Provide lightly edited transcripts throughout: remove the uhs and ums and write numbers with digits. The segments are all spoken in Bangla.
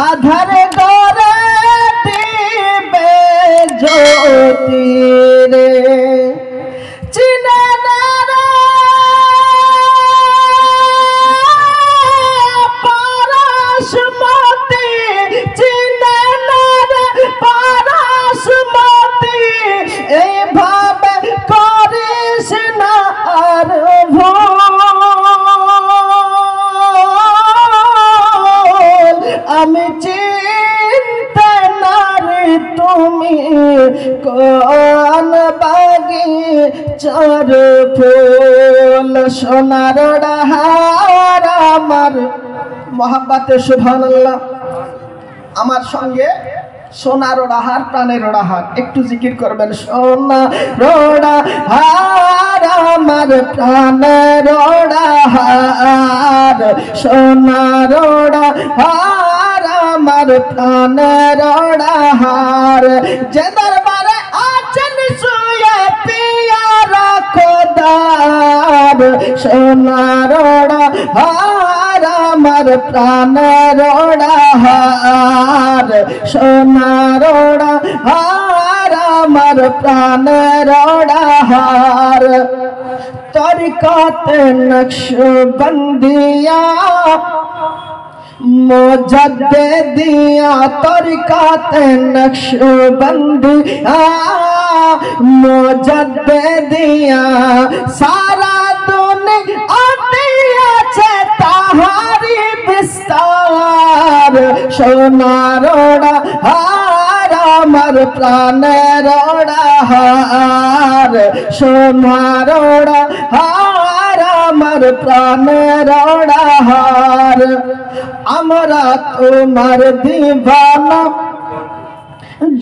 আধারে ঘরে দিবে জ্যোতি রে চিনে না রে পরশমতি চিনে না রে পরশমতি এইভাবে করিস না আর ভুল আমি চিনতে না রে তুমি কোন বাগিচার ফুল সোনার ডাহার আমার মোহাব্বতে সুবহানাল্লাহ আমার সঙ্গে সোনার ডাহার প্রাণের ডাহার একটু জিকির করবেন সোনার ডাহার আমার প্রাণের ডাহার সোনার ডাহার আমার প্রাণের ডাহার যে দরবারে আছেন শুয়ে পিয়ারা খোদার সোনার ডাহার আমার প্রাণের ডাহার সোনার ডাহার আমার প্রাণের ডাহার তরিকাতে নকশবন্দিয়া মুজাদ্দিদিয়া তরিকাতে নকশবন্দিয়া মুজাদ্দিদিয়া সারা দুনিয়াতে আছে তাহারি বিস্তার সোনার ডাহার আমার প্রাণের ডাহার সোনার ডাহার আমার প্রাণের ডাহার আমরা তোমার দিবানা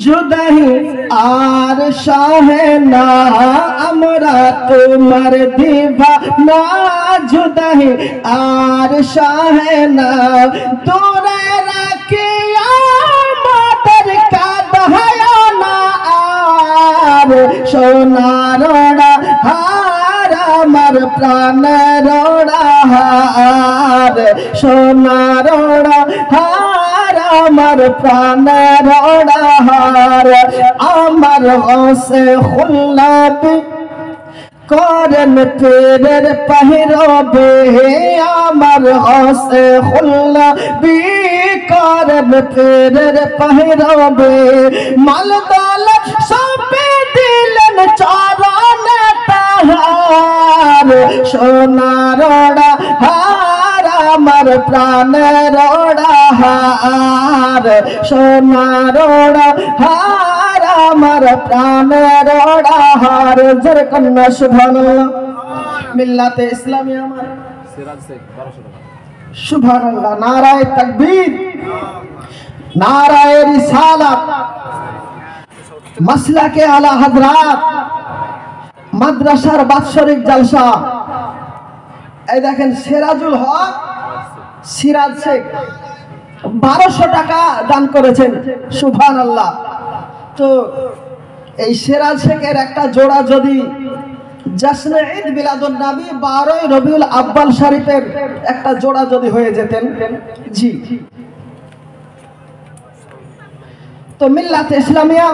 जुदाई आर शाहना हमरा तुम्हार दीवाना जुदाई आर शाहना दूर रखिया मातर का दहयाना आर सोनार डाहार আমার প্রাণের ডাহার সোনার ডাহার আমার প্রাণের ডাহার আমার হসে খুল্লাবি করেন পীরের পাহিরবে আমার হসে খুল্লাবি করেন পীরের পাহিরবে মাল দৌলত সবে দিলেন চরণে তাহার সোনার ডাহার আমার প্রাণের ডাহার সোনার ডাহার আমার প্রাণের ডাহার জোরে কন্যা সুবহানাল্লাহ মিল্লাতে ইসলামী আমার সিরাজ শেখ 1200 টাকা সুবহানাল্লাহ নারায়ে তাকবীর নারায়ে রিসালাত মাসলাকে আলা হযরত মাদ্রাসার বাৎসরিক জলসা এই দেখেন সিরাজুল হক সিরাজ শেখ 1200 টাকা দান করেছেন সুবহানাল্লাহ তো এই সিরাজ শেখের একটা জোড়া যদি জশ্নে ঈদ মিলাদুন নবী 12 রবিউল আউয়াল শরীফের একটা জোড়া যদি হয়ে যেতেন জি তো মিল্লাতে ইসলামিয়া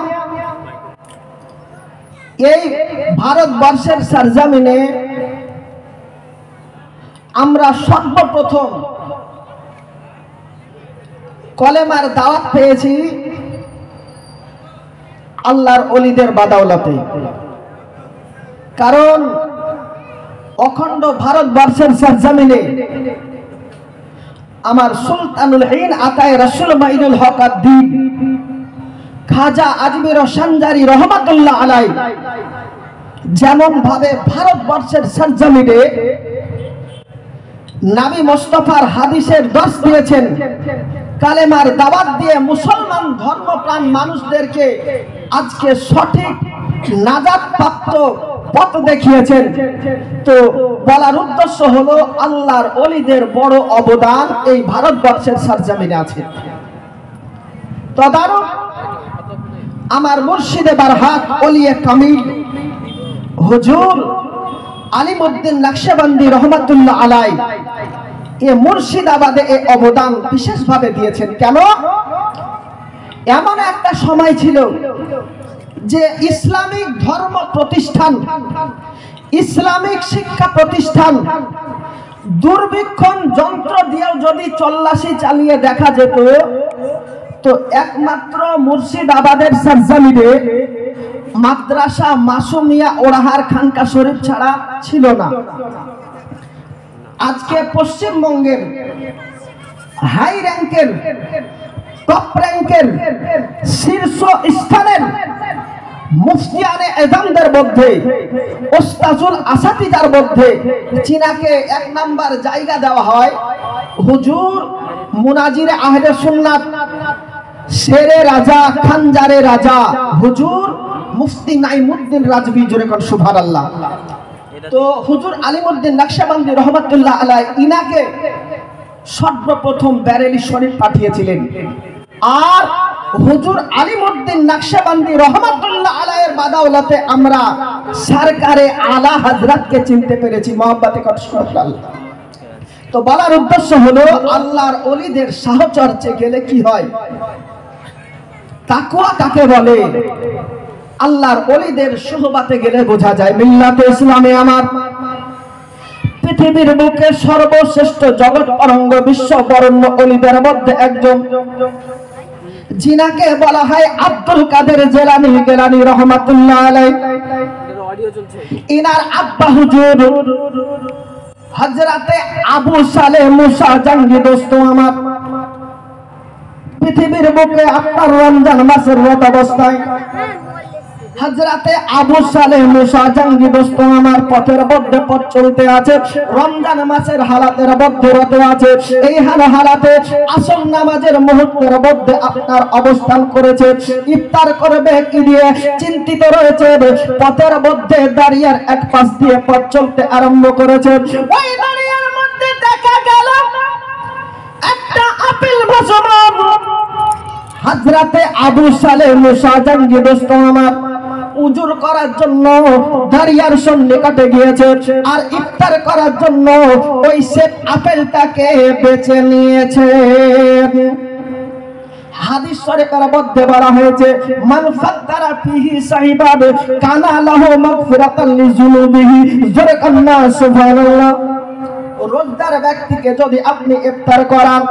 এই ভারতবর্ষের সরজমিনে আমরা সর্বপ্রথম কলেমার দাওয়াত পেয়েছি আল্লাহর ওলিদের বাদাওলাতে কারণ অখণ্ড ভারতবর্ষের সরজমিনে আমার সুলতানুল হিন্দ আতায়ে রাসূল মাইনুল হক আদ-দ্বীন খাজা আজমির সঞ্জারি রহমাতুল্লাহ আলাইহি যেমন ভাবে ভারতবর্ষের সরজমিনে নবী মুস্তাফার হাদিসের দর্শ দিয়েছেন কালেমার দাওয়াত দিয়ে মুসলমান ধর্মপ্রাণ মানুষদেরকে আজকে সঠিক নাজাত প্রাপ্ত পথ দেখিয়েছেন তো বলার উদ্দেশ্য হলো আল্লাহর ওলিদের বড় অবদান এই ভারতবর্ষের সরজমিনে আছে তদারক আমার মুর্শিদে বারহাক ওলিয়ে কামিল হুজুর আলিমউদ্দিন নকশবন্দি রহমাতুল্লাহ আলাইহি এ মুর্শিদাবাদে এই অবদান বিশেষভাবে দিয়েছেন। কেন? এমন একটা সময় ছিল যে ইসলামিক ধর্ম প্রতিষ্ঠান, ইসলামিক শিক্ষা প্রতিষ্ঠান দুর্ভিক্ষণ যন্ত্র দিয়েও যদি তল্লাশি চালিয়ে দেখা যেত, তো একমাত্র মুর্শিদাবাদের সরজমিনে মাদ্রাসা মাসুমিয়া ওরাহার খানকা শরীফ ছাড়া ছিল না। আজকে পশ্চিমবঙ্গের হাই র্যাঙ্কের, টপ র্যাঙ্কের, শীর্ষ স্থানের মুফতিয়ানে আজমদের মধ্যে, ওস্তাজুল আসাতিজার মধ্যে চীনাকে 1 নাম্বার জায়গা দেওয়া হয়। হুজুর মুনাজিরে আহলে সুন্নাত, শেরে রাজা, খানজারে রাজা হুজুর মুফতি নাইমুদ্দিন রাজভী, জোরে কোন সুবহানাল্লাহ। তো হুজুর আলিমউদ্দিন নকশবন্দি রহমাতুল্লাহ আলাইহি ইনাকে সর্বপ্রথম বেরেলি শরীফ পাঠিয়েছিলেন। আর হুজুর আলিমউদ্দিন নকশবন্দি রহমাতুল্লাহ আলাইহির বাদাওলাতে আমরা সরকারে আলা হযরতকে চিনতে পেরেছি, মহব্বতে সুবহানাল্লাহ। তো বলার উদ্দেশ্য হলো আল্লাহর ওলিদের সাহচর্যে গেলে কি হয়, তাকওয়া কাকে বলে, আল্লাহর ওলিদের সুহবাতে গেলে বোঝা যায়। মিল্লাতে ইসলামে আমার পৃথিবীর বুকে সর্বশ্রেষ্ঠ জগৎ অরঙ্গ বিশ্ব বরণ্য ওলিদের মধ্যে একজন, যিনাকে বলা হয় আব্দুল কাদের জেলানী গেলানী রহমাতুল্লাহ আলাইহি। ইনার আব্বা হুজুর হযরতে আবু সালেহ মুসা জাঙ্গি। দোস্ত আমার, পৃথিবীর বুকে আপনার রমজান মাসের রত অবস্থায় হযরতে আবু সালেহ মুসা জাঙ্গি দোস্ত আমার পথের মধ্যে পথ চলতে আছে, রমজান মাসের হালাতের মধ্যে রত আছে। এই হালাতে আসর নামাজের মুহূর্তের মধ্যে আপনার অবস্থান করেছে। ইফতার করবে কি দিয়ে চিন্তিত রয়েছে, পথের মধ্যে দাঁড়িয়ে এক পাশ দিয়ে পথ চলতে আরম্ভ করেছে। ওই দাঁড়িয়ার মধ্যে দেখা গেল একটা আপেল ভাসমান। হযরতে আবু সালেহ মুসা জাঙ্গি দোস্ত আমার উজুর করার জন্য দাঁড়িয়ার সন্নিকটে গিয়েছে, আর ইফতার করার জন্য ওই সেব আপেলটাকে বেছে নিয়েছে। হাদিস শরীফের মধ্যে বলা হয়েছে, মান ফাত্তারা ফিহি সাহিবাব কানা লাহু মাগফিরাতান লিযুনুবিহি, জোরে কান্না সুবহানাল্লাহ। রোজদার ব্যক্তিকে যদি আপনি ইফতার করান,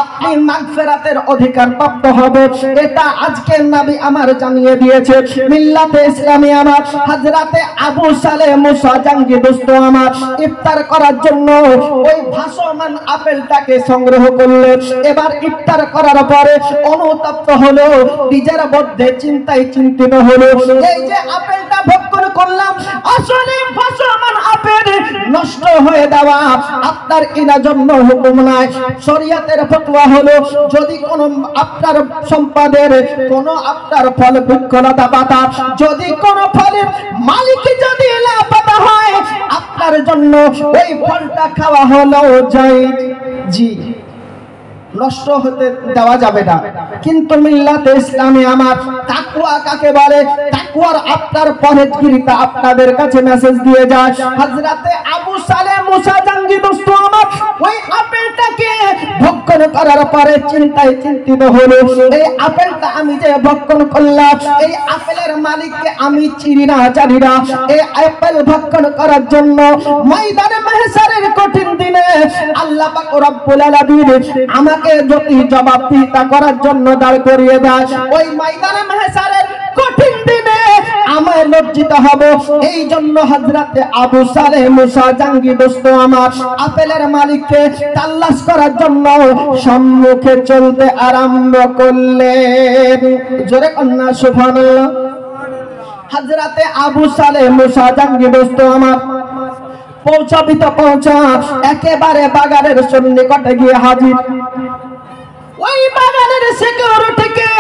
আপনি মাগফিরাতের অধিকার প্রাপ্ত হবে। এটা আজকের নবী আমার জানিয়ে দিয়েছে। মিল্লাতে ইসলামী আমার হযরতে আবু সালেহ মুসা জাঙ্গি দোস্ত আমার ইফতার করার জন্য ওই ভাসমান আপেলটাকে সংগ্রহ করলেন। এবার ইফতার করার পরে অনুতপ্ত হলো, নিজের মধ্যে চিন্তায় চিন্তিত হলো, এই যে আপেলটা ভক্ষণ করলাম, আসলে ভাসমান আপেল নষ্ট হয়ে যাওয়া আপনার ইনা জন্য হুকুম নাই। শরীয়তের ফতোয়া হলো, যদি কোন আপনার সম্পদের কোন আপনার ফল বৃক্ষলতা পাতা, যদি কোন ফলের মালিক যদি লাপাতা হয়, আপনার জন্য ওই ফলটা খাওয়া হলো জায়েজ। জি, নষ্ট হতে দেওয়া যাবে না। কিন্তু মিল্লাতে ইসলামে আমার তাকওয়া কাকে বলে, তাকওয়ার আপনার পরহেজগারিতা আপনাদের কাছে মেসেজ দিয়ে যায়। হযরতে আবু সালেহ মুসা জাঙ্গি দোস্ত আমার ওই আপেলটাকে ভক্ষণ করার পরে চিন্তায় চিন্তিত হলো, এই আপেলটা আমি যে ভক্ষণ করলাম, এই আপেলের মালিককে আমি চিনি না জানি না। এই আপেল ভক্ষণ করার জন্য ময়দানে মাহশারের কঠিন দিনে আল্লাহ পাক রব্বুল আলামিন আমাকে যদি জবাবদিহিতা করার জন্য দাঁড় করিয়ে দেয়, ওই ময়দানে মাহশারের কঠিন দিনে আমায় লজ্জিত হব। এই জন্য হযরতে আবু সালেহ মুসা জাঙ্গি দোস্ত আমার আপেলের মালিককে তালাশ করার জন্য সম্মুখে চলতে আরম্ভ করলেন। জোরে কন্যা সুবহানাল্লাহ। হযরতে আবু সালেহ মুসা জাঙ্গি দোস্ত আমার পৌঁছা একেবারে বাগানের সন্নিকটে গিয়ে হাজির। ওই বাগানের সিকিউরিটিকে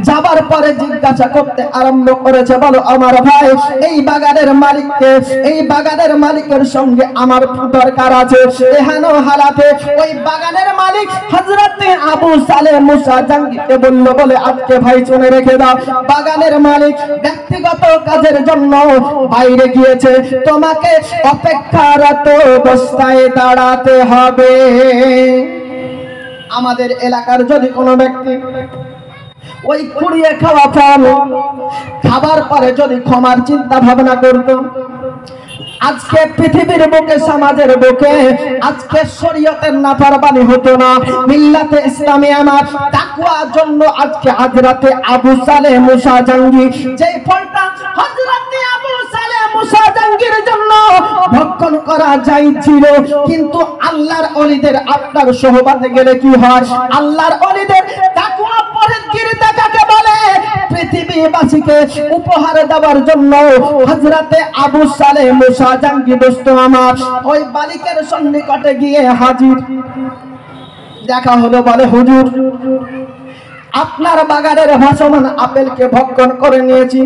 যাবার পরে জিজ্ঞাসা করতে আরম্ভ করেছে, বলো আমার ভাই এই বাগানের মালিককে, এই বাগানের মালিকের সঙ্গে আমার দরকার আছে। এহানো হালাতে ওই বাগানের মালিক হযরতে আবু সালেহ মুসা জাঙ্গিকে বলল, বলে আজকে ভাই শুনে রেখে দাও, বাগানের মালিক ব্যক্তিগত কাজের জন্য বাইরে গিয়েছে, তোমাকে অপেক্ষারত অবস্থায় দাঁড়াতে হবে। আমাদের এলাকার যদি কোনো ব্যক্তি ওই কুড়িয়ে খাওয়া ফল খাবার পরে যদি ক্ষমার চিন্তা ভাবনা করত, আজকে পৃথিবীর বুকে, সমাজের বুকে আজকে শরীয়তের নাফরমানি হতো না। মিল্লাতে ইসলামিয়া আমার তাকওয়ার জন্য আজকে হযরতে আবু সালেহ মুসা জাঙ্গি যে ফলটা হযরতে আবু সালেহ মুসা জাঙ্গির জন্য ভক্ষণ করা যাইছিল, কিন্তু আল্লাহর ওলিদের আপনার সোহবতে গেলে কি হয়? আল্লাহর ওলিদের তাকওয়া পরহেজগারিতা কাকে বলে? পৃথিবীবাসীকে উপহার দেওয়ার জন্য হযরতে আবু সালেহ মুসা জাঙ্গি দোস্ত আমার ওই বালিকের সন্নিকটে গিয়ে হাজির। দেখা হলো, বলে হুজুর আপনার বাগানের ভাসমান আপেলকে ভক্ষণ করে নিয়েছি,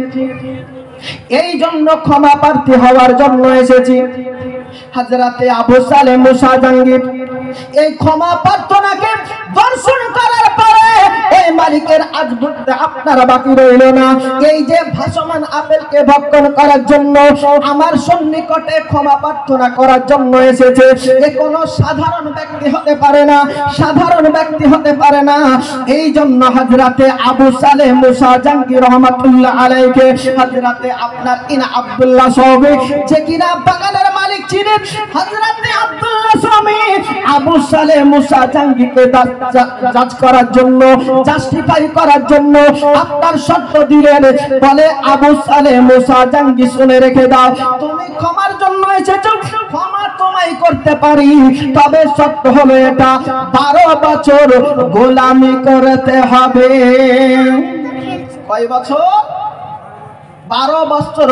এই জন্য ক্ষমা প্রার্থী হওয়ার জন্য এসেছি। হযরতে আবু সালেহ মুসা জাঙ্গি এই ক্ষমা প্রার্থনাকে দর্শন করার পরে এই মালিকের আজ বুঝতে আপনার বাকি রইল না, এই যে ভাসমান আপেলকে ভক্ষণ করার জন্য আমার সন্নিকটে ক্ষমা প্রার্থনা করার জন্য এসেছে, এ কোনো সাধারণ ব্যক্তি হতে পারে না, সাধারণ ব্যক্তি হতে পারে না। এই জন্য হযরতে আবু সালেহ মুসা জাঙ্গি রহমাতুল্লাহ আলাইহি হযরতে আপনার ইনা আব্দুল্লাহ সাহাবী যে কিনা বাগানের মালিক ছিলেন, হযরতে আব্দুল্লাহ সাহাবী আবু সালেহ মুসা জাঙ্গিকে জাজ করার জন্য, জাস্টিফাই করার জন্য আপনার শর্ত দিলেন, বলে আবু সালেহ মুসা জাঙ্গি শুনে রেখে দাও, তুমি ক্ষমার জন্য এসেছো, ক্ষমা তোমায় করতে পারি, তবে শর্ত হলো এটা 12 বছর গোলামি করতে হবে। কয় বছর? 12 বছর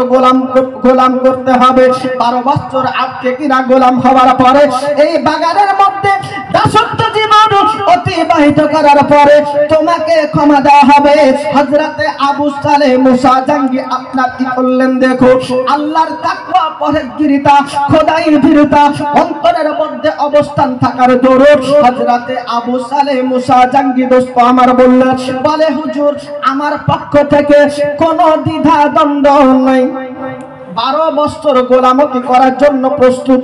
গোলাম করতে হবে। 12 বছর আজকে কিনা গোলাম হওয়ার পরে এই বাগানের মধ্যে দাসত্ব জীবন অতিবাহিত করার পরে তোমাকে ক্ষমা দেওয়া হবে। হযরতে আবু সালেহ মুসা জাঙ্গি আপনার কি করলেন? দেখো আল্লাহর তাকওয়া পরহেজগারিতা খোদাইর ভীরুতা অন্তরের মধ্যে অবস্থান থাকার দরুন হযরতে আবু সালেহ মুসা জাঙ্গি দোস্ত আমার বললেন, বলে হুজুর আমার পক্ষ থেকে কোনো দ্বিধা দ্বন্দ্ব নাই, 12 বছর গোলামতি করার জন্য প্রস্তুত।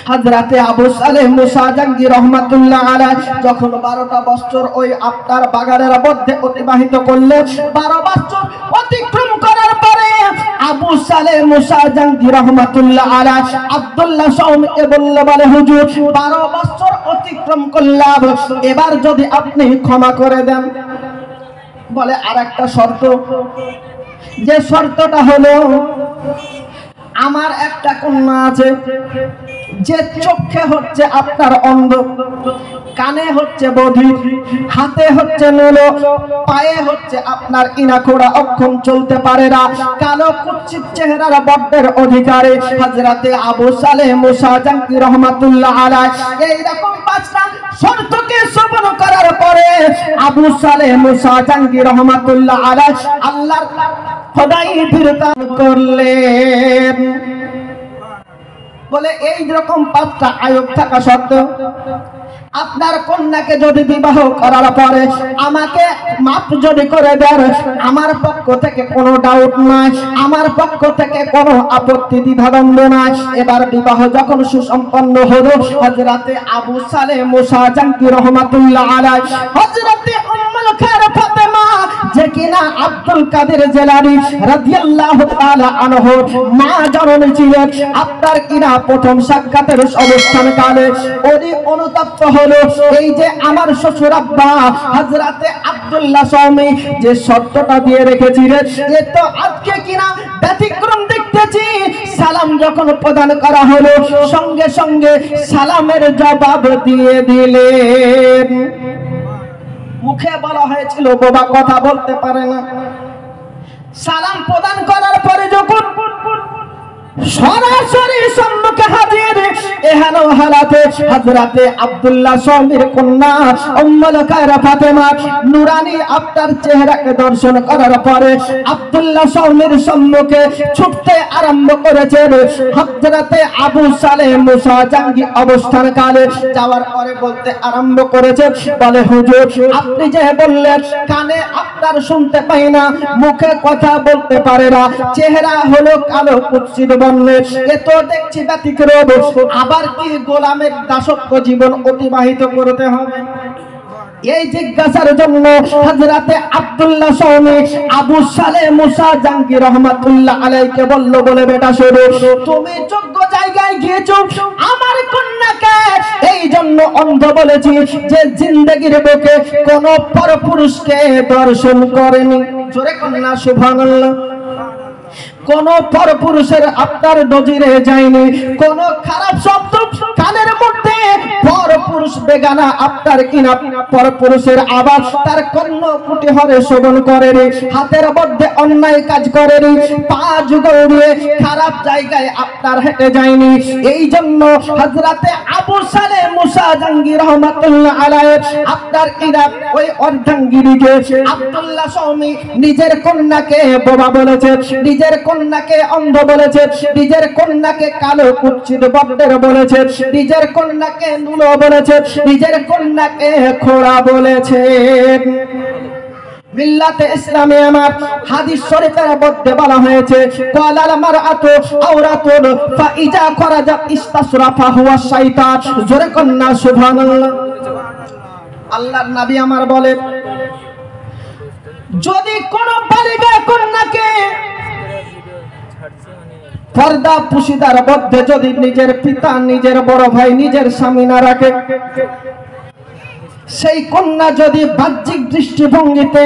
হযরতে আবু সালেহ মুসা জাঙ্গি রহমাতুল্লাহ আলাইহি যখন 12টা বছর ওই আপনার বাগানের মধ্যে অতিবাহিত করলেন, 12 বছর অতিক্রম করার পরে আবু সালেহ মুসা জাঙ্গি রহমাতুল্লাহ আলাইহি আব্দুল্লাহ সাওমকে বলল, বলে হুজুর 12 বছর অতিক্রম করলাম, এবার যদি আপনি ক্ষমা করে দেন, বলে আরেকটা শর্ত, যে শর্তটা হলো আমার একটা কন্যা আছে, যে চোখে হচ্ছে আপনার অন্ধ, কানে হচ্ছে বধির, হাতে হচ্ছে নুলো, পায়ে হচ্ছে আপনার ইনাখোড়া, অক্ষম চলতে পারে না, কালো কুৎসিত চেহারার বর্ণের অধিকারী হযরতে আবু সালেহ মুসা জাঙ্গি রহমাতুল্লাহ আলাইহি এইরকম 5টা শর্তকে শ্রবণ করার পরে আবু সালেহ মুসা জাঙ্গি রহমাতুল্লাহ আলাইহি আল্লাহর খোদাই ফিরতা করলেন। বলে এই রকম 5টা আয়াত থাকা সত্ত্বেও আপনার কন্যাকে যদি বিবাহ করার পরে আমাকে মাফ যদি করে দেন, আমার পক্ষ থেকে কোনো ডাউট নাই, আমার পক্ষ থেকে কোনো আপত্তি দ্বিধাদ্বন্দ্ব নাই। এবার বিবাহ যখন সুসম্পন্ন হলো, হযরতে আবু সালেহ মুসা জাঙ্গি রহমাতুল্লাহ আলাইহি হযরতে উম্মুল খায়র ফাতেমা যে কিনা আব্দুল কাদের জিলানী রাদিয়াল্লাহু তাআলা আনহু মা জননী ছিলেন, আপনার কিনা প্রথম সাক্ষাতের অবস্থান কালে উনি অনুতপ্ত হলো, এই যে আমার শ্বশুর আব্বা হযরতে আব্দুল্লাহ সাওমি যে শর্তটা দিয়ে রেখেছিলেন, এ তো আজকে কিনা ব্যতিক্রম দেখতেছি। সালাম যখন প্রদান করা হলো, সঙ্গে সঙ্গে সালামের জবাব দিয়ে দিলেন। মুখে বলা হয়েছিল বাবা কথা বলতে পারে না, সালাম প্রদান করার পরে যখন সরাসরি সম্মুখে হাজির এহেন হালাতে হযরতে আব্দুল্লাহ স্বামীর কন্যা উম্মুল খায়র ফাতেমা নুরানি আপনার চেহারাকে দর্শন করার পরে আব্দুল্লাহ স্বামীর সম্মুখে ছুটতে আরম্ভ করেছেন। হযরতে আবু সালেহ মুসা জাঙ্গি অবস্থান কালে যাওয়ার পরে বলতে আরম্ভ করেছে, বলে হুজুর আপনি যে বললেন কানে আপনার শুনতে পাই না, মুখে কথা বলতে পারে না, চেহারা হলো কালো কুৎসিত বর্ণের, এ তো দেখছি ব্যতিক্রম, আবার কি গোলামের দাসত্ব জীবন অতিবাহিত করতে হবে? এই জিজ্ঞাসার জন্য হযরতে আব্দুল্লাহ স্বামী আবু সালেহ মুসা জাঙ্গি রহমাতুল্লাহ আলাইহিকে বলল, বলে বেটা শোনো, তুমি যোগ্য জায়গায় গিয়েছো, আমার কন্যাকে এই জন্য অন্ধ বলেছি যে জিন্দেগির বুকে কোন পরপুরুষকে দর্শন করেনি। জোরে কন্যা সুবহানাল্লাহ। কোন পরপুরুষের আপনার নজরে যায়নি, কোন খারাপ শব্দ কানের মধ্যে পরপুরুষ বেগানা আপনার কিনা পরপুরুষের আওয়াজ তার কর্ণকুটি হরে শ্রবণ করেনি, হাতের মধ্যে অন্যায় কাজ করেনি, পা যুগল দিয়ে খারাপ জায়গায় আপনার হেঁটে যায়নি। এই জন্য হযরতে আবু সালেহ মুসা জাঙ্গি রহমাতুল্লাহ আলাইহি আপনার কিনা ওই অর্ধাঙ্গিনীকে আব্দুল্লাহ স্বামী নিজের কন্যাকে বোবা বলেছে, নিজের কন্যাকে অন্ধ বলেছে, নিজের কন্যাকে কালো কুৎসিত বর্ণের বলেছে, নিজের কন্যাকে নুলো বলেছে, নিজের কন্যাকে খোড়া বলেছে। মিল্লাতে ইসলামে আমার হাদিস শরীফের মধ্যে বলা হয়েছে, ক্বালাল মারআতু আওরাতুন ফাইজা খরাজাত ইসতাসরাফা হুয়া শাইতান। জোরে কন্যা সুবহানাল্লাহ। আল্লাহর নবী আমার বলে, যদি কোন বালিকা কন্যাকে পর্দা পুশিদার মধ্যে যদি নিজের পিতা, নিজের বড় ভাই, নিজের স্বামী না রাখে, সেই কন্যা যদি বাহ্যিক দৃষ্টিভঙ্গিতে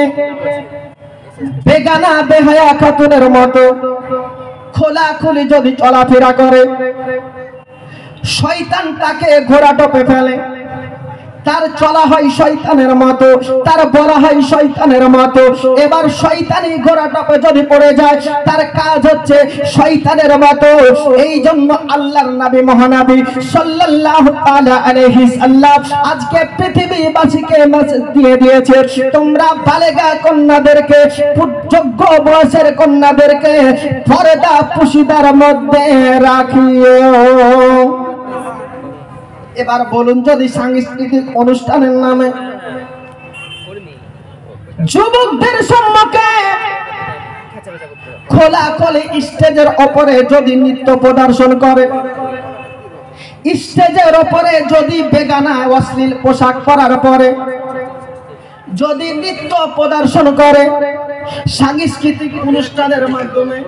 বেগানা বেহায়া খাতুনের মতো খোলাখুলি যদি চলাফেরা করে, শয়তান তাকে ঘোড়া টোপে ফেলে, তার চলা হয় শয়তানের মতো, তার বলা হয় শয়তানের মতো, এবার শয়তানি ঘোড়া টোপে যদি পড়ে যায় তার কাজ হচ্ছে শয়তানের মতো। এই জন্য আল্লাহর নবী মহানবী সাল্লাল্লাহু তাআলা আলাইহি সাল্লাম আজকে পৃথিবীবাসীকে মেসেজ দিয়ে দিয়েছে, তোমরা বালেগা কন্যাদেরকে, যোগ্য বয়সের কন্যাদেরকে পর্দা পুশিদার মধ্যে রাখিও। এবার বলুন, যদি সাংস্কৃতিক অনুষ্ঠানের নামে যুবকদের সম্মুখে খোলাখুলি স্টেজের উপরে যদি নৃত্য প্রদর্শন করে, স্টেজের উপরে যদি বেগানা অশ্লীল পোশাক পরার পরে যদি নৃত্য প্রদর্শন করে সাংস্কৃতিক অনুষ্ঠানের মাধ্যমে,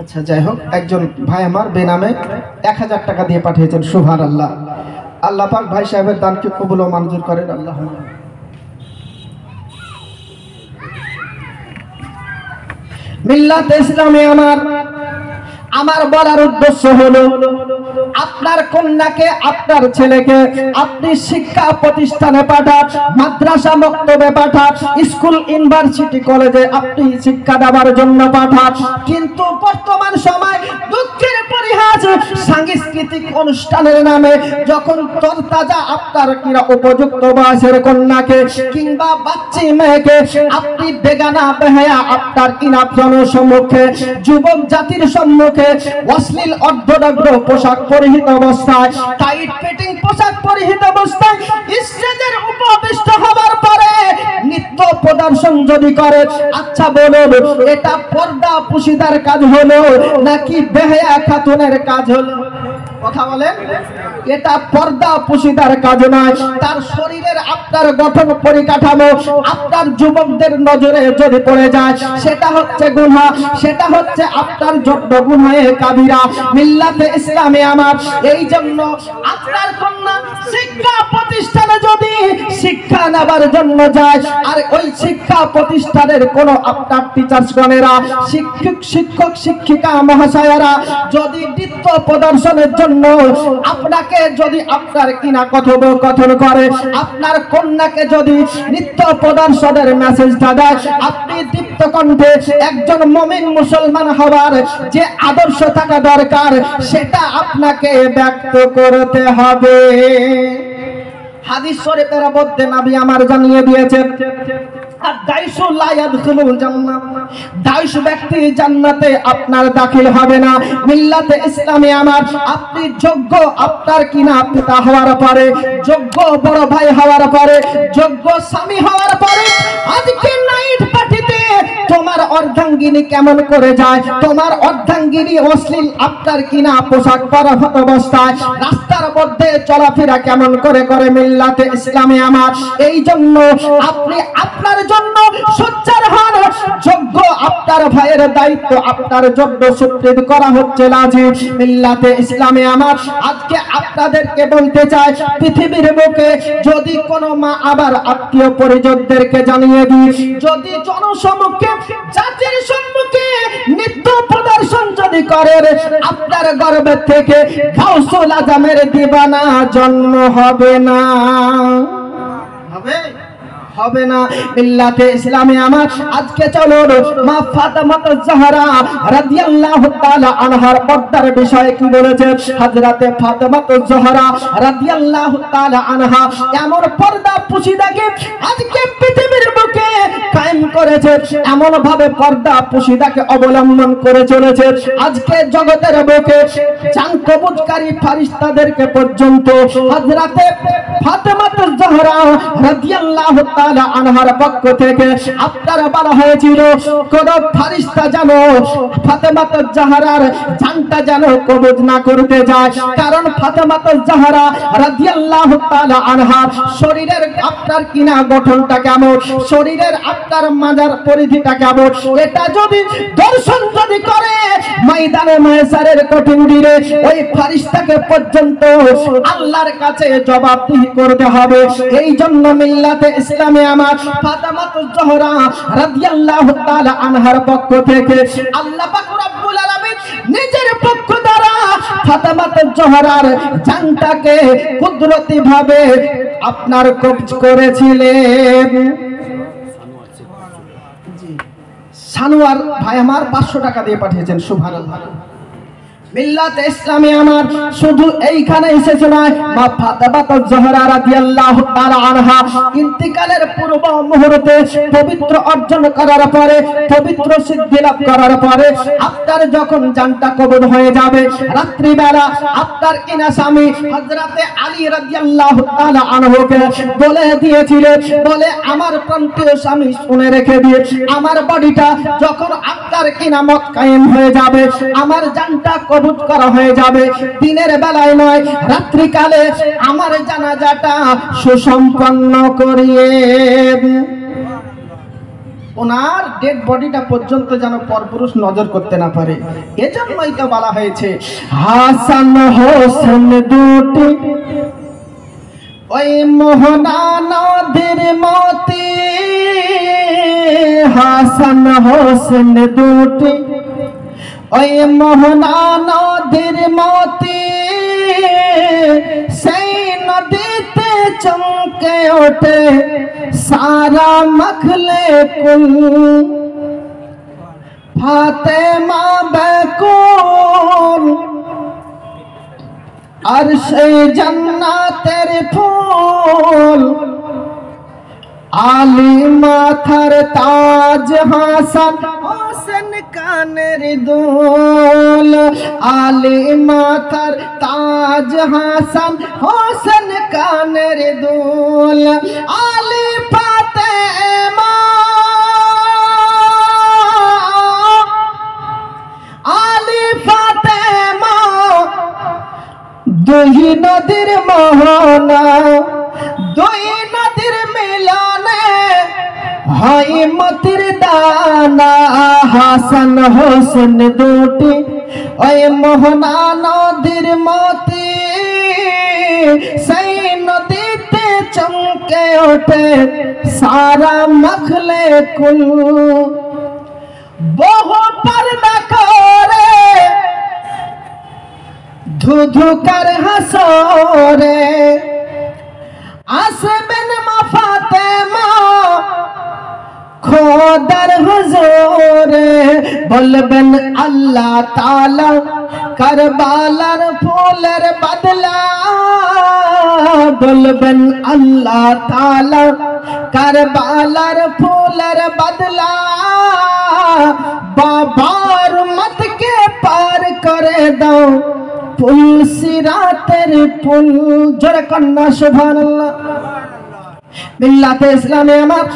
আচ্ছা যাই হোক, একজন ভাই আমার বেনামে 1000 টাকা দিয়ে পাঠিয়েছেন, সুবহানাল্লাহ। আল্লাহ পাক ভাই সাহেবের দানকে কবুল ও মঞ্জুর করেন, আল্লাহুম্মা। মিল্লাতে ইসলামে আমার বলার উদ্দেশ্য হলো, আপনার কন্যাকে, আপনার ছেলেকে আপনি শিক্ষা প্রতিষ্ঠানে পাঠান, মাদ্রাসা মক্তবে পাঠান, স্কুল ইউনিভার্সিটি কলেজে আপনি শিক্ষা দেওয়ার জন্য পাঠান, কিন্তু বর্তমান সময় দুঃখের পরিহাস, সাংস্কৃতিক অনুষ্ঠানের নামে যখন তরতাজা আপনার কিনা উপযুক্ত বয়সের কন্যাকে কিংবা বাচ্চি মেয়েকে আপনি বেগানা বেহায়া আপনার কিনা জনসম্মুখে, যুবক জাতির সম্মুখে অশ্লীল অর্ধনগ্ন পোশাক পরিহিত অবস্থায়, টাইট ফিটিং পোশাক পরিহিত অবস্থায় স্টেজের উপবিষ্ট হবার পরে নৃত্য প্রদর্শন যদি করে, আচ্ছা বলুন এটা পর্দা পুশিদার কাজ হলো নাকি বেহায়া খাতুনের কাজ হলো? কথা বলেন। এটা পর্দা পুশিদার কাজ নয়। তার শরীরের আপনার গঠন পরিকাঠামো আপনার যুবকদের নজরে যদি পড়ে যায় সেটা হচ্ছে গুনাহ, সেটা হচ্ছে আপনার জন্য গুনাহে কাবিরা। মিল্লাতে ইসলামে আমার এই জন্য আপনার কন্যা শিক্ষা প্রতিষ্ঠানে যদি শিক্ষা নেবার জন্য যায়, আর ওই শিক্ষা প্রতিষ্ঠানের কোনো আপনার টিচার্সগণেরা, শিক্ষক শিক্ষিকা মহাশয়েরা যদি নৃত্য প্রদর্শনের জন্য আপনাকে যদি আপনার কিনা কথোপকথন করে, আপনার কন্যাকে যদি নৃত্য প্রদর্শনের মেসেজটা দেয়, আপনি দীপ্ত কণ্ঠে একজন মুমিন মুসলমান হওয়ার যে আদর্শ থাকা দরকার সেটা আপনাকে ব্যক্ত করতে হবে। হাদিস শরীফের মধ্যে নবী আমার জানিয়ে দিয়েছেন, দাইশু লা ইয়াদখুলুল জান্নাহ, দাইশ ব্যক্তি জান্নাতে আপনার দাখিল হবে না। মিল্লাতে ইসলামে আমার আপনি যোগ্য আপনার কিনা পিতা হওয়ার পরে, যোগ্য বড় ভাই হওয়ার পরে, যোগ্য স্বামী হওয়ার পরে আজকে নাইট পার্টিতে তোমার অর্ধাঙ্গিনী কেমন করে যায়, তোমার অর্ধাঙ্গিনী অশ্লীল আপনার কিনা পোশাক পরা অবস্থায় রাস্তার মধ্যে চলাফেরা কেমন করে করে মিল্লাতে ইসলামে আমার। এই জন্য আপনি আপনার জন্য সোচ্চার হন, যোগ্য আপনার ভাইয়ের দায়িত্ব আপনার জন্য সুপ্রিত করা হচ্ছে লাজিম। মিল্লাতে ইসলামে আমার আজকে আপনাদেরকে বলতে চাই, পৃথিবীর বুকে যদি কোনো মা আবার আত্মীয় পরিজনদেরকে জানিয়ে দিই, যদি জনসম্মুখে জাতির সম্মুখে নৃত্য প্রদর্শন যদি করেন, আপনার গর্ভ থেকে গাউসুল আজমের দিবানা জন্ম হবে না, হবে না। মিল্লাতে ইসলামে আমার আজকে চলো মা ফাতেমাতুজ জাহরা রাদিয়াল্লাহু তাআলা আনহার পর্দার বিষয়ে কি বলেছে। হযরতে ফাতেমাতুজ জাহরা রাদিয়াল্লাহু তাআলা আনহা এমন পর্দা পুশিদাকে আজকে পৃথিবীর বুকে কায়েম করেছে, এমন ভাবে পর্দা পুশিদাকে অবলম্বন করে চলেছে আজকে জগতের বুকে চাঁদ কবুতকারী ফেরেশতাদেরকে পর্যন্ত হযরতে ফাতেমাতুজ জাহরা রাদিয়াল্লাহু তাআলা আনহার পক্ষ থেকে আপনারা বলা হয়েছিল কোন ফেরেশতা যেন ফাতেমাতুজ জাহরার জানটা যেন কবজ না করতে যায়, কারণ ফাতেমাতুজ জাহরা রাদিয়াল্লাহু তাআলা আনহার শরীরের আপনার কিনা গঠনটা কেমন, শরীরের আপনার মাজার পরিধিটা কেমন, এটা যদি দর্শন যদি করে ময়দানে মাহশারের কঠিন দিনে ওই ফেরেশতাকে পর্যন্ত আল্লাহর কাছে জবাবদিহি করতে হবে। এই জন্য মিল্লাতে ইসলামে আমার ফাতেমাতুজ জাহরা রাদিয়াল্লাহু তাআলা আনহার পক্ষ থেকে আল্লাহ পাক রব্বুল আলামিন নিজের পক্ষ দ্বারা ফাতেমাতুজ জাহরার জানটাকে কুদরতি ভাবে আপনার কবজ করেছিলেন। সানোয়ার ভাই আমার 500 টাকা দিয়ে পাঠিয়েছেন, সুবহানাল্লাহ। মিল্লাতে ইসলামে আমার শুধু এইখানে এসেছে নয়, মা ফাতেমাতুজ জাহরা রাদিয়াল্লাহু তাআলা আনহা ইন্তিকালের পূর্ব মুহূর্তে পবিত্র অর্জন করার পরে, পবিত্র সিদ্ধি লাভ করার পরে আপনার যখন জানটা কবজ হয়ে যাবে, রাত্রি বেলা আপনার কিনা স্বামী হযরতে আলী রাদিয়াল্লাহু তাআলা আনহুকে বলে দিয়েছিলেন, বলে আমার প্রান্তীয় স্বামী শুনে রেখে দিয়ে, আমার বডিটা যখন আপনার কিনা মত কায়েম হয়ে যাবে, আমার জানটা কবজ করা হয়ে যাবে, দিনের বেলায় নয় রাত্রিকালে আমার জানাজাটা সুসম্পন্ন করিয়ে ওনার ডেড বডিটা পর্যন্ত যেন পরপুরুষ নজর করতে না পারে। এজন্যই তো বলা হয়েছে হাসান হোসেন দুটি ওই মোহনা নদীর মতি, হাসান হোসেন দুটি ওই মোহনা নদীর মতি, সেই নদীতে চমকে ওঠে সারা মখলে কুল, ফাতেমা বেকুল আর সেই জান্নাতের ফুল, আলী মাথার তাজ হাসান হোসেন কানের দুল, আলী মাথার তাজ হাসান হোসেন কানের দুল, আলী ফাতেমা, আলী ফাতেমা দুই নদীর মোহনা, দুই নদীর মিলনে হয় মতির দানা, হাসান হোসেন দুটি ওই মোহনা নদীর মতি, সেই নদীতে चमके उठे सारा मखले कुल बहु पर्दा करे धू धू कर हंसोरे आसबिन फातिमा खोदर हुजूरे बोलबेन अल्लाह ताला करबालार फूलेर बदला बोलबेन अल्लाह ताला करबालार फूलेर बदला बाबार मत के पार करे दो पुल सिरातेर पुल जोरे कन्ना सुभानाल्लाह मिल्लाते इस्लामे আমার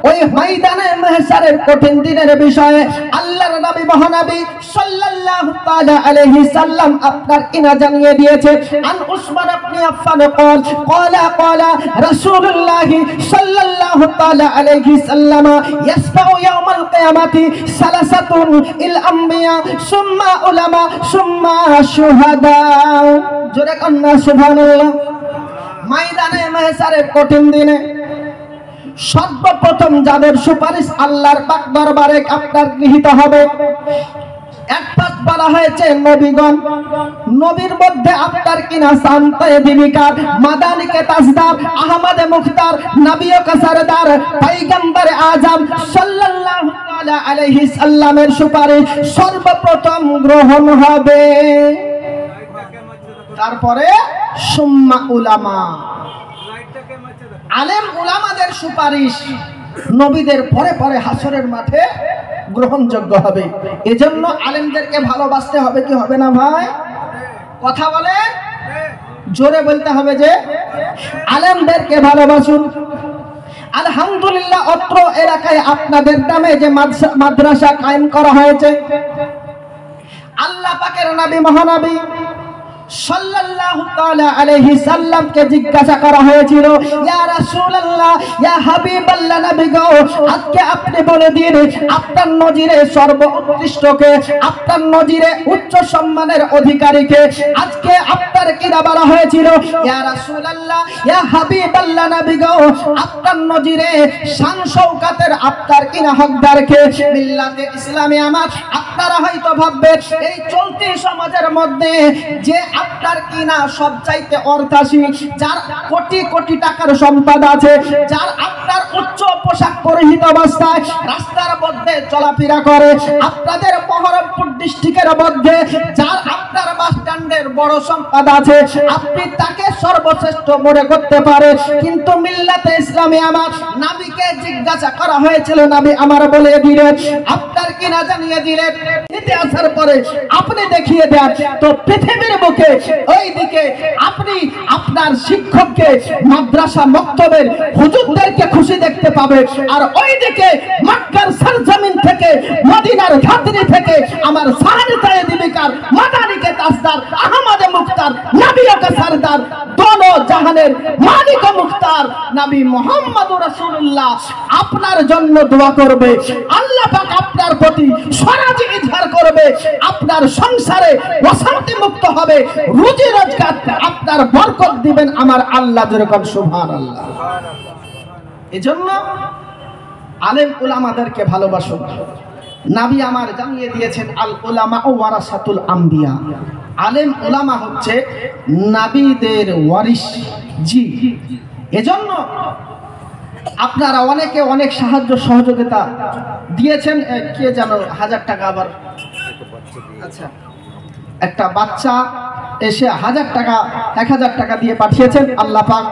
ওই ময়দানে মাহশারের কঠিন দিনের বিষয়ে আল্লাহর নবী মহানবী সাল্লাল্লাহু তাআলা আলাইহি সাল্লাম আপনার ইনা জানিয়ে দিয়েছে আন উসমান ইবনে আফফান قال রাসূলুল্লাহ সাল্লাল্লাহু তাআলা আলাইহি সাল্লাম ইয়াসফাউ ইয়াউমাল কিয়ামাতি সালাসাতুন ইল আমবিয়া সুম্মা উলামা সুম্মা শুহাদা জোরে কান্না সুবহানাল্লাহ ময়দানে মাহশারের কঠিন দিনে সর্বপ্রথম যাদের সুপারিশ আল্লাহর পাক দরবারে আপনার গৃহীত হবে এক পাশ বলা হয়েছে নবীগণ নবীর মধ্যে আপনার কিনা শান্তায়ে দিবিকার মাদানিকে তাজদার আহমদে মুখতার নবীও কা সরদার পয়গম্বর আজম সাল্লাল্লাহু তাআলা আলাইহি সাল্লামের সুপারিশ সর্বপ্রথম গ্রহণ হবে তারপরে সুম্মা উলামা আলেম উলামাদের সুপারিশ নবীদের পরে পরে হাসরের মাঠে গ্রহণযোগ্য হবে এজন্য আলেমদেরকে ভালোবাসতে হবে কি হবে না ভাই কথা বলে জোরে বলতে হবে যে আলেমদেরকে ভালোবাসুন আলহামদুলিল্লাহ অত্র এলাকায় আপনাদের নামে যে মাদ্রাসা কায়েম করা হয়েছে আল্লাহ পাকের নবী মহানবী সাল্লাল্লাহু তাআলা আলাইহি সাল্লামকে জিজ্ঞাসা করা হয়েছিল ইয়া রাসূলুল্লাহ ইয়া হাবিবাল্লাহ নবী গো আজকে আপনি বলে দিন আপনার নজিরে সর্বোৎকৃষ্টকে আপনার নজিরে উচ্চ সম্মানের অধিকারীকে আজকে আপনার কিনা বলা হয়েছিল ইয়া রাসূলুল্লাহ ইয়া হাবিবাল্লাহ নবী গো আপনার নজিরে শান শওকতের আপনার কিনা হকদারকে মিল্লাতে ইসলামে আমার আপনারা হয়তো ভাববেন এই চলতি সমাজের মধ্যে যে আপনার কিনা সবচাইতে অর্থাশী যার কোটি কোটি টাকার সম্পদ আছে যার আপনার উচ্চ পোশাক পরিহিত অবস্থায় রাস্তার মধ্যে চলাফেরা করে আপনাদের বহরমপুর ডিস্ট্রিক্টের মধ্যে যার আপনার বাস স্ট্যান্ডের বড় সম্পদ আছে আপনি তাকে সর্বশ্রেষ্ঠ মনে করতে পারে কিন্তু মিল্লাতে ইসলামে আমার নবীকে জিজ্ঞাসা করা হয়েছিল নবী আমার বলে দিলেন আপনার কিনা জানিয়ে দিলেন ইতিহাসের পরে আপনি দেখিয়ে দেন তো পৃথিবীর বুকে ওইদিকে আপনি আপনার শিক্ষককে মাদ্রাসা মক্তবের হুজুরদেরকে খুশি দেখতে পাবে আর ওইদিকে মক্কার সরজমিন থেকে মদিনার ধাত্রী থেকে আমার শাহাদায়ে দিবিকার মাদানিকে তাজদার আহমদে মুখতার নবীও কা সরদার দোনো জাহানের মালিক ও মুখতার নবী মুহাম্মদুর রাসূলুল্লাহ আপনার জন্য দোয়া করবে আল্লাহ পাক আপনার প্রতি স্বরাজি ইজহার করবে আপনার সংসারে অশান্তি মুক্ত হবে রুজি রোজগার আপনার বরকত দিবেন আমার আল্লাহ যেরকম সুবহানাল্লাহ এজন্য আলেম উলামাদেরকে ভালোবাসুন নবী আমার জানিয়ে দিয়েছেন আল উলামা ওয়ারাসাতুল আম্বিয়া আলেম উলামা হচ্ছে নবীদের ওয়ারিস জি এজন্য আপনারা অনেকে অনেক সাহায্য সহযোগিতা দিয়েছেন কে জানো 1000 টাকা আবার আচ্ছা একটা বাচ্চা এসে 1000 টাকা 1000 টাকা দিয়ে পাঠিয়েছেন আল্লাহ পাক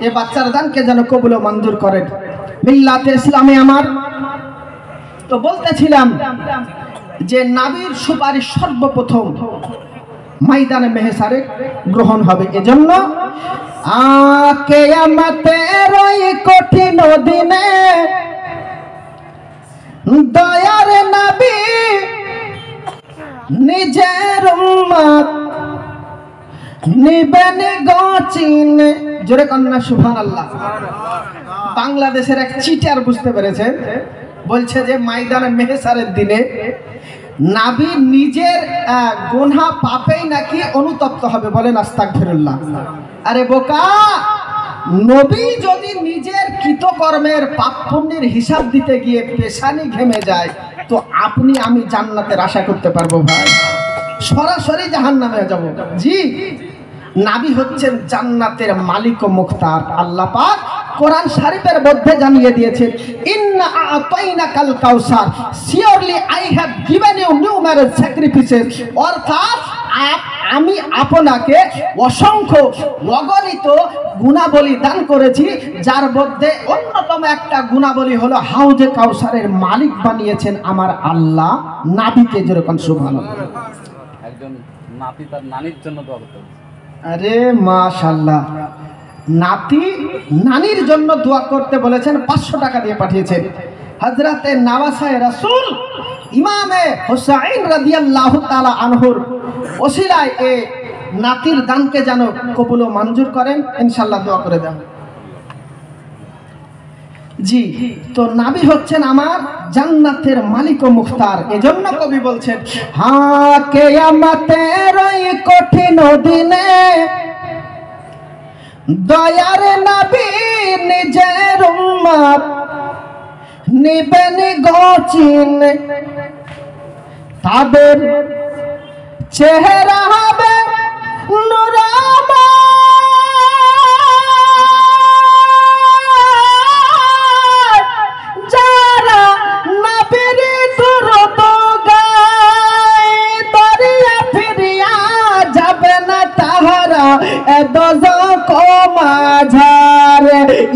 এই বাচ্চার দানকে যেন কবুল ও মঞ্জুর করেন মিল্লাতে ইসলামে আমার তো বলতেছিলাম যে নবীর সুপারিশ সর্বপ্রথম ময়দানে মেহসারে গ্রহণ হবে এজন্য কিয়ামতের ওই কঠিন দিনে দয়ার নবী নিজের উম্মত নিবেন গচিন জোরে কন্যা সুবহানাল্লাহ বাংলাদেশের এক চিটার বুঝতে পেরেছে বলছে যে ময়দানে মেহসারের দিনে নবী নিজের গুনাহ পাপেই নাকি অনুতপ্ত হবে বলেন আস্তাগফিরুল্লাহ আরে বোকা নবী যদি নিজের কৃতকর্মের পাপ পুণ্যের হিসাব দিতে গিয়ে পেশানি ঘেমে যায়, তো আপনি আমি জান্নাতের আশা করতে পারবো ভাই? সরাসরি জাহান্নামে যাব। জি, নবী হচ্ছেন জান্নাতের মালিক ও মুখতার। আল্লাহ পাক কোরআন শরীফের মধ্যে জানিয়ে দিয়েছেন, ইন্না আতাইনাকাল কাউসার, surely I have given you numerous sacrifices, অর্থাৎ আমি আপনাকে অসংখ্য অগণিত গুণাবলী দান করেছি, যার মধ্যে অন্যতম একটা গুণাবলী হলো হাউজে কাউসারের মালিক বানিয়েছেন আমার আল্লাহ নবীকে। যেরকম সুবহানাল্লাহ, একজন নাতি তার নানির জন্য দোয়া করতে হবে। আরে মাশাআল্লাহ, নাতি নানির জন্য দোয়া করতে বলেছেন, 500 টাকা দিয়ে পাঠিয়েছেন হযরতে নওয়াসায়ে রাসূল ইমামে হুসাইন রাদিয়াল্লাহু তাআলা আনহুর ওসিলায় এই নাতির দানকে যেন কবুল ও মঞ্জুর করেন, ইনশাআল্লাহ দোয়া করে দেন। জি, তো নবী হচ্ছেন আমার জান্নাতের মালিক ও মুখতার। এজন্য কবি বলছেন, হ্যাঁ কিয়ামতের ওই কঠিন দিনে দয়ার নবী নিজের উম্মত নিবেন গচিন, তাদের চেহারা হবে নূরাময়, যারা নবীর দুরূদ গায় দরিয়া ফিরিয়া যাবে না তাহারা এ দোজখ মাঝার।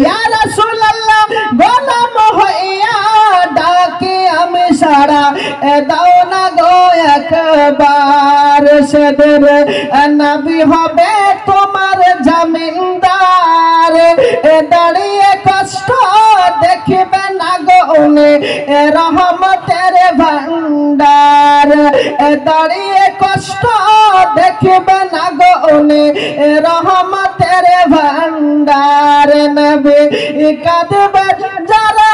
ইয়া রাসূলুল্লাহ গোলাম হইয়া ডাকি আমি সারা এ দাও না গো একবার, সেদের নবী হবে তোমার জামিনদার, এ দাঁড়িয়ে কষ্ট দেখিবে না গো উনি এ রহমতের ভান্ডার, এ দাঁড়িয়ে কষ্ট দেখিবে না গো উনি এ রহমতের ভান্ডার। নবী কাঁদবে যারা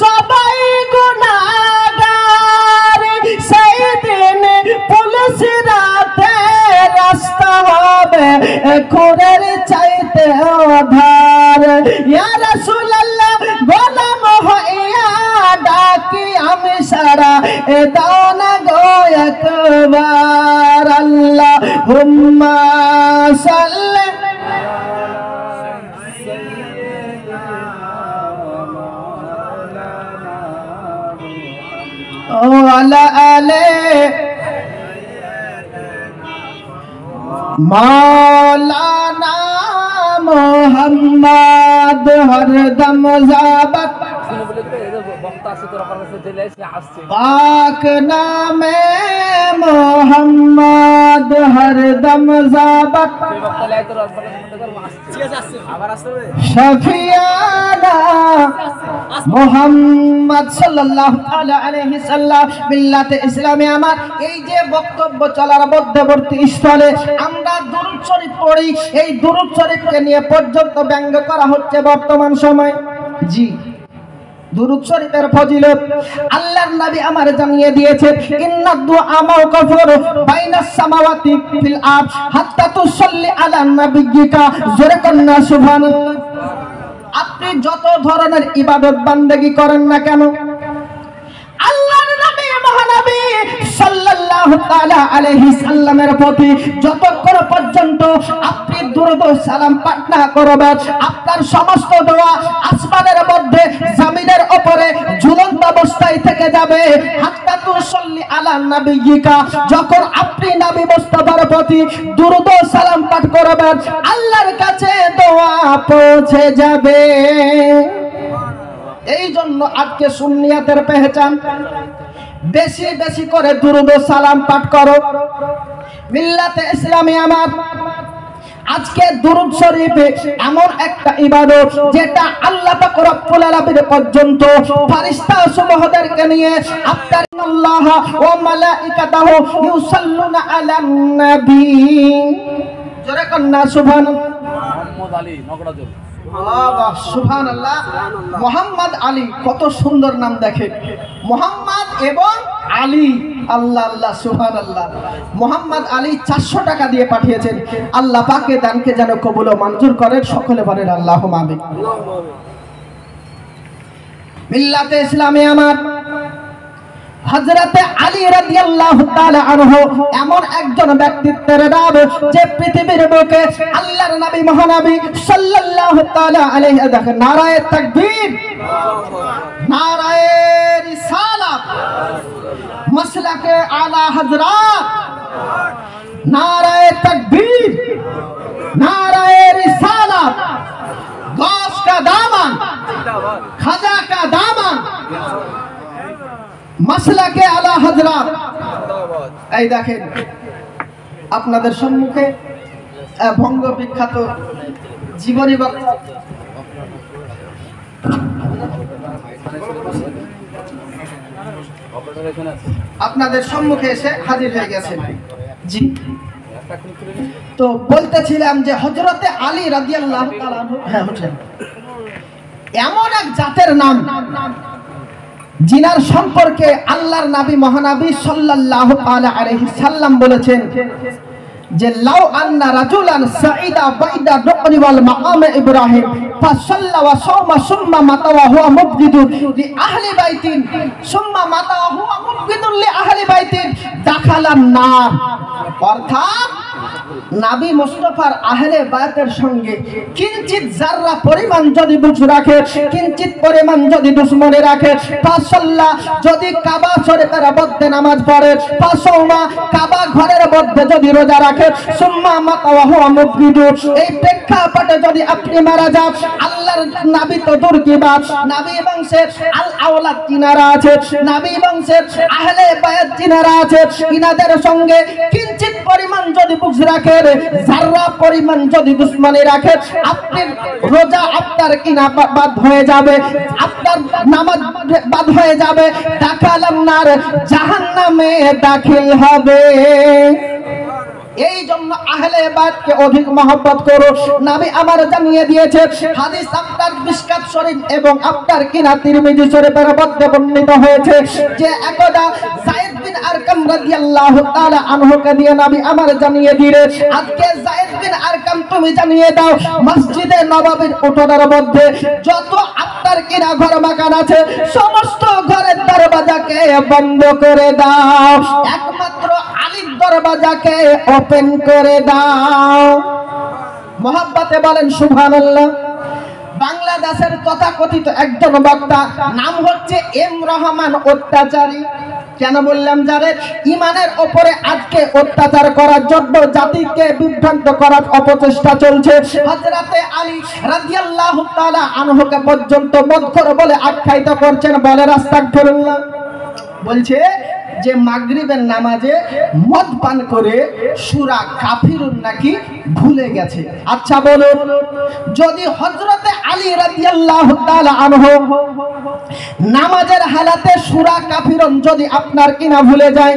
সবাই গুনাহগার, সেই দিন পুলিশ রাতে রাস্তা হবে খুরের চাইতে আধার। ইয়া রাসূলুল্লাহ গোলাম হইয়া ডাকি আমি সারা এ দাও না গো একবার। আল্লাহুম্মা সাল্লি আলা আলে মাওলানা মুহাম্মদ হরদম যাবত পাক নামে মোহাম্মদ হরদম যাবত শফিয়ানা মুহাম্মদ সাল্লাল্লাহু আলাইহি সাল্লাম। মিল্লাতে ইসলামে আমার এই যে বক্তব্য চলার মধ্যবর্তী স্থলে আমরা দুরূদ শরীফ পড়ি, এই দুরূদ শরীফকে নিয়ে পর্যন্ত ব্যঙ্গ করা হচ্ছে বর্তমান সময়। জি, দুরূদ শরীফের ফজিলত আল্লাহর নবী আমার জানিয়ে দিয়েছে, ইন্না দুআ মাওকাফুর বাইনাস সামাওয়াতি ফিল আরদ হাত্তা তুসাল্লি আলা নাবিয়্যিকা, জোরে কন্না সুবহানাল্লাহ। আপনি যত ধরনের ইবাদত বান্দেগি করেন না কেন, আল্লাহর নবী মহানবী সাল্লাল্লাহু তাআলা আলাইহি সাল্লামের প্রতি যতক্ষণ পর্যন্ত আপনি দুরূদ ও সালাম পাঠ না করবেন, আপনার সমস্ত দোয়া আসমানের মধ্যে জমিনের উপরে ঝুলন্ত অবস্থায় থেকে যাবে। হাত্তা তুসাল্লি আলা নাবিয়্যিকা, যখন আপনি নবী মুস্তাফার প্রতি দুরূদ ও সালাম পাঠ করবেন, আল্লাহর কাছে দোয়া পৌঁছে যাবে। এই জন্য আজকে সুন্নিয়াতের পেহচান, বেশি বেশি করে দুরূদ ও সালাম পাঠ করো। মিল্লাতে ইসলামী আমার আজকে দুরূদ শরীফ এমন একটা ইবাদত যেটা আল্লাহ পাক রব্বুল আলামিন পর্যন্ত ফেরেশতা সমূহদেরকে নিয়ে আপনার আল্লাহ ওয়া মালাইকাতাহু ইউসাল্লুনা আলান নবী, জোরে কন্না সুবহানাল্লাহ। মোহাম্মদ আলী নগরাজল, সুবহানাল্লাহ। মোহাম্মদ আলী, কত সুন্দর নাম দেখেন, মোহাম্মদ এবং আলী। আল্লাহ আল্লাহ সুবহানাল্লাহ। মোহাম্মদ আলী 400 টাকা দিয়ে পাঠিয়েছেন। আল্লাহ পাকে দানকে যেন কবুল ও মঞ্জুর করেন, সকলে বলেন আল্লাহুম্মা আমিন। মিল্লাতে ইসলামে আমার হযরতে আলী রাদিয়াল্লাহু তাআলা আনহু এমন একজন ব্যক্তিত্বের নাম যে পৃথিবীর বুকে আল্লাহর নবী মহানবী সাল্লাল্লাহু তাআলা আলাইহি দেখেন নারায়ে তাকবীর, নারায়ে রিসালাত, মাসলাকে আলা হযরত, নারায়ে তাকবীর, নারায়ে রিসালাত, গাছ का दामन, खजा का दामन, মাসলাকে আলা হযরত। এই দেখেন আপনাদের সম্মুখে বঙ্গ বিখ্যাত জীবনী বক্তা আপনাদের সম্মুখে এসে হাজির হয়ে গেছেন। জি, তো বলতেছিলাম যে হযরতে আলী রাদিয়াল্লাহু তাআলা আনহু, হ্যাঁ বুঝছেন, এমন এক জাতের নাম জিনার সম্পর্কে আল্লাহর নবী মহানবী সাল্লাল্লাহু আলাইহি সাল্লাম বলেছেন যে লাউ আন্না রাজুলান সাইদা বাইদা রুকনি ওয়াল মাকাম ইব্রাহিম ফাসাল্লা ওয়া সাওমা সুম্মা মাতা ওয়া হুয়া মুবগিদুন লি আহলি বাইতিন সুম্মা মাতা ওয়া হুয়া মুবগিদুন লি আহলি বাইতিন দাখালান নার। অর্থাৎ নবী মুস্তাফার আহলে বায়াতের সঙ্গে কিঞ্চিত জাররা পরিমাণ যদি বুঝ রাখে, কিঞ্চিত পরিমাণ যদি দুশমনে রাখে, ফাসাল্লা যদি কাবা শরীফের মধ্যে নামাজ পড়ে, ফাসাওমা কাবা ঘরের মধ্যে যদি রোজা রাখে, সুম্মা মাতা ওয়া হুয়া মুবগিদুন, এই প্রেক্ষাপটে যদি আপনি মারা যান, আল্লাহর নবী তো দূর কি বাত, নবী বংশের আল আওলাদ কিনারা আছে, নবী বংশের আহলে বায়াত কিনারা আছে, ইনাদের সঙ্গে কিঞ্চিত পরিমাণ যদি বুঝ রাখে, জাররা পরিমাণ যদি দুশমনি রাখে, আপনার রোজা আপনার কিনা বাদ হয়ে যাবে, আপনার নামাজ বাদ হয়ে যাবে, দাখালান নার, জাহান্নামে দাখিল হবে। এই জন্য আহলে বায়াতকে অধিক মহব্বত করো। নবী আমার জানিয়ে দিয়েছে, হাদিস আপনার মিশকাত শরীফ এবং আপনার কিনা তিরমিজি শরীফের মধ্যে বর্ণিত হয়েছে যে একদা যায়েদ বিন আরকাম রাদিয়াল্লাহু তাআলা আনহুকে দিয়ে নবী আমার জানিয়ে দিলেন, আজকে যায়েদ বিন আরকাম তুমি জানিয়ে দাও মসজিদে নববীর উঠোনের মধ্যে যত আপনার কিনা ঘর মাকান আছে সমস্ত ঘরের দরজাকে বন্ধ করে দাও, একমাত্র আলীর দরজাকে ওপেন করে দাও। মহব্বতে বলেন সুবহানাল্লাহ। বাংলাদেশের তথাকথিত একজন বক্তা, নাম হচ্ছে এম রহমান অত্যাচারী। কেন বললাম? যারে ইমানের উপরে আজকে অত্যাচার করার জন্য জাতিকে বিভ্রান্ত করার অপচেষ্টা চলছে, হযরতে আলী রাদিয়াল্লাহু তাআলা আনহুকে পর্যন্ত মদখোর বলে আখ্যায়িত করছেন। বলে আস্তাগফিরুল্লাহ। বলছে যে মাগরিবের নামাজে মদ পান করে সূরা কাফিরুন নাকি ভুলে গেছে। আচ্ছা বলুন, যদি হযরতে আলী রাদিয়াল্লাহু তাআলা আনহু নামাজের হালাতে সূরা কাফিরুন যদি আপনার কিনা ভুলে যায়,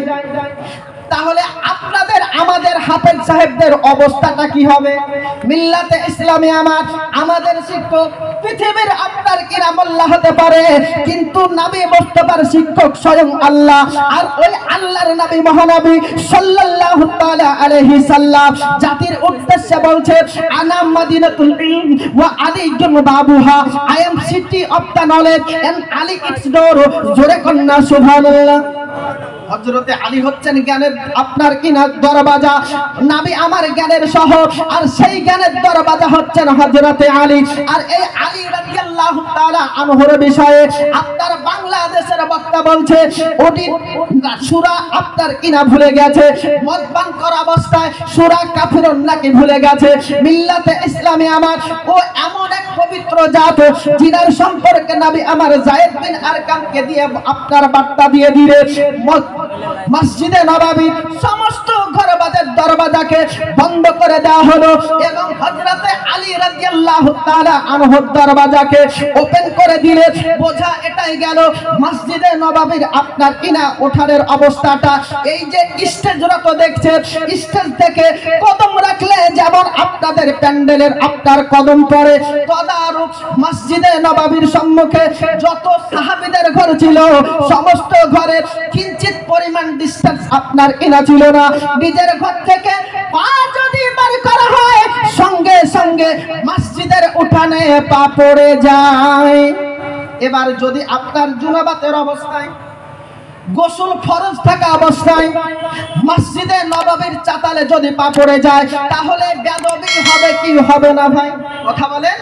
তাহলে আপনাদের আমাদের হাফেজ সাহেবদের অবস্থাটা কি হবে? মিল্লাতে ইসলামে আমাদের শিক্ষক পৃথিবীর আপনার কিনা মোল্লা হতে পারে, কিন্তু নবী মুস্তাফার শিক্ষক স্বয়ং আল্লাহ। আর ওই আল্লাহর নবী মহানবী সাল্লাল্লাহু তাআলা আলাইহি সাল্লাম জাতির উদ্দেশ্যে বলছে, আনা মাদিনাতুল ইলম ওয়া আলীউন বাবুহা, I am city of the knowledge and Ali its door. জোরে কন্না সুবহানাল্লাহ। হযরতে আলী হচ্ছেন জ্ঞানের আপনার কিনা দরওয়াজা, নবী আমার জ্ঞানের শহর, আর সেই জ্ঞানের দরওয়াজা হচ্ছেন হযরতে আলী। আর এই আলী রাদিয়াল্লাহু তাআলা আনহুর বিষয়ে আপনার বাংলাদেশের বক্তা বলছে ওটি সূরা আপনার কিনা ভুলে গেছে, মদ পান করা অবস্থায় সূরা কাফিরুন নাকি ভুলে গেছে। মিল্লাতে ইসলামে ও এমন এক পবিত্র জাত যিনার সম্পর্কে নবী আমার যায়েদ বিন আরকামকে দিয়ে আপনার বার্তা দিয়ে দিলেন, মসজিদে নববীর সমস্ত ঘরবাদের দরওয়াজাকে বন্ধ করে দেওয়া হলো এবং হযরতে আলী রাদিয়াল্লাহু তাআলা আনহুর দরওয়াজাকে ওপেন করে দিলেন। বোঝা এটাই গেল মসজিদে নববীর আপনার কিনা ওঠানের অবস্থাটা। এই যে স্টেজরা তো দেখছেন, স্টেজ থেকে কদম রাখলে যেমন আপনাদের প্যান্ডেলের আপনার কদম পড়ে, তদারূপ মসজিদে নববীর সম্মুখে যত সাহাবীদের ঘর ছিল সমস্ত ঘরের কিঞ্চিত পরিমাণ ডিস্টেন্স আপনার কিনা ছিল না। নিজের ঘর থেকে পা যদি বার করা হয় সঙ্গে সঙ্গে মসজিদের উঠানে পা পড়ে যায়। এবার যদি আপনার জুনাবাতের অবস্থায়, গোসল ফরজ থাকা অবস্থায় মসজিদে নববীর চাতালে যদি পা পড়ে যায়, তাহলে বেয়াদবি হবে কি হবে না ভাই? কথা বলেন,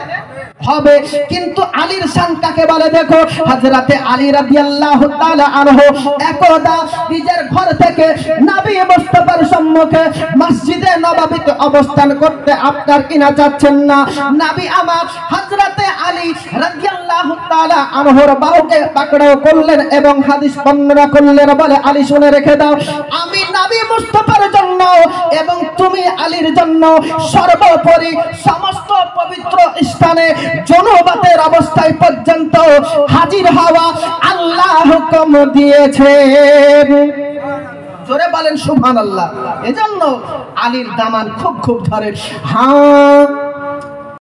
হবে। কিন্তু আলীর শান কাকে বলে দেখো। হযরতে আলী রাদিয়াল্লাহু তাআলা আনহু একদা নিজের ঘর থেকে নবী মুস্তাফার সম্মুখে মসজিদে নববীতে অবস্থান করতে আপনার কিনা যাচ্ছেন না। নবী আমার হযরতে আলী রাদিয়াল্লাহু তাআলা আনহুর বাহুকে পাকড়াও করলেন এবং হাদিস বর্ণনা করলেন, বলে আলী শুনে রেখে দাও, আমি নবী মুস্তাফার জন্য এবং তুমি আলীর জন্য সর্বোপরি সমস্ত পবিত্র স্থানে জুনুবাতের অবস্থায় পর্যন্ত হাজির হওয়া আল্লাহ হুকুম দিয়েছেন। জোরে বলেন সুবহানাল্লাহ। এজন্য আলীর দামান খুব খুব ধরে। হ্যাঁ,